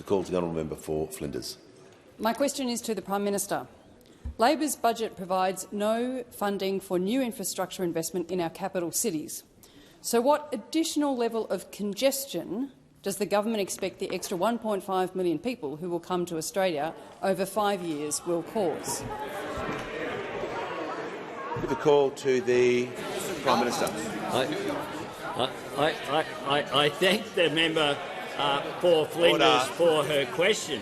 Call to the honourable member for Flinders. My question is to the Prime Minister. Labor's budget provides no funding for new infrastructure investment in our capital cities. So what additional level of congestion does the government expect the extra 1.5 million people who will come to Australia over 5 years will cause? With the call to the Prime Minister. I thank the member for Flinders for her question.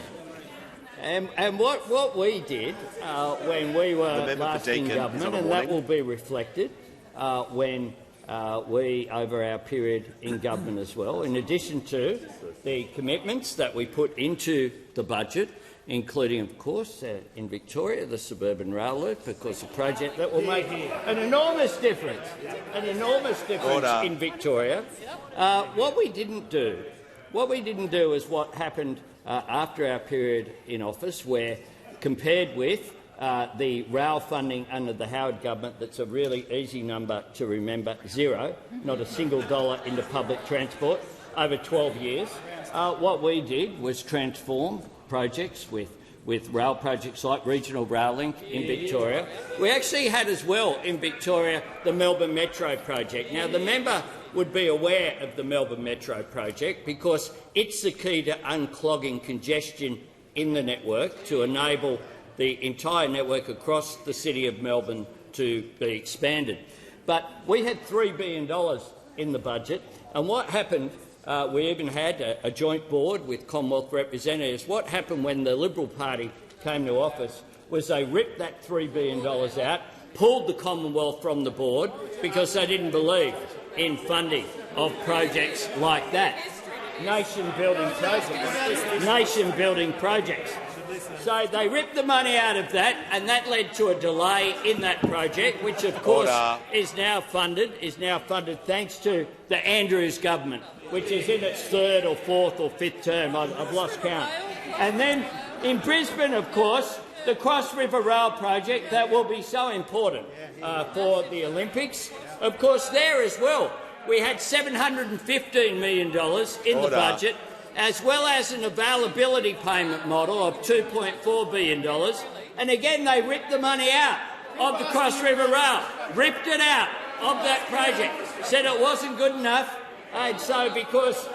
And what we did when we were last in government, and that will be reflected when we, over our period in government as well, in addition to the commitments that we put into the budget, including, of course, in Victoria, the suburban rail loop, because a project that will make an enormous difference, in Victoria. What we didn't do is what happened after our period in office, where, compared with the rail funding under the Howard government, that's a really easy number to remember, zero, not a single dollar into public transport over 12 years. What we did was transform projects with rail projects like Regional Rail Link in Victoria. We actually had as well in Victoria the Melbourne Metro project. Now, the member would be aware of the Melbourne Metro project because it's the key to unclogging congestion in the network to enable the entire network across the city of Melbourne to be expanded. But we had $3 billion in the budget, and what happened, we even had a joint board with Commonwealth representatives. What happened when the Liberal Party came to office was they ripped that $3 billion out, pulled the Commonwealth from the board because they didn't believe in funding of projects like that. Nation-building projects. So they ripped the money out of that, and that led to a delay in that project, which of course is now funded thanks to the Andrews government, which is in its third or fourth or fifth term. I've lost count. And then in Brisbane, of course, the Cross River Rail project that will be so important for the Olympics. Of course, there as well, we had $715 million in the budget, as well as an availability payment model of $2.4 billion. And again, they ripped the money out of the Cross River Rail, ripped it out of that project, said it wasn't good enough. And so because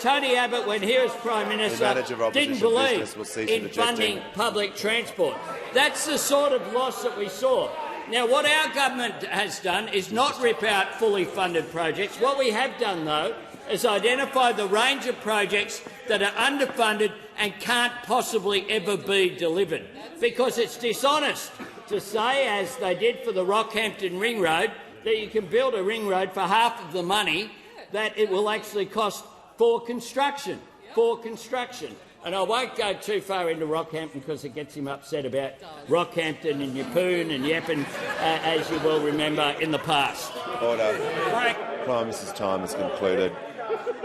Tony Abbott, when he was Prime Minister, didn't believe in funding public transport. That's the sort of loss that we saw. Now, what our government has done is not rip out fully funded projects. What we have done, though, is identify the range of projects that are underfunded and can't possibly ever be delivered, because it's dishonest to say, as they did for the Rockhampton Ring Road, that you can build a ring road for half of the money that it will actually cost for construction. And I won't go too far into Rockhampton because it gets him upset about Rockhampton and Yeppoon and Yeppen, as you will remember in the past. Order. Prime Minister's time has concluded.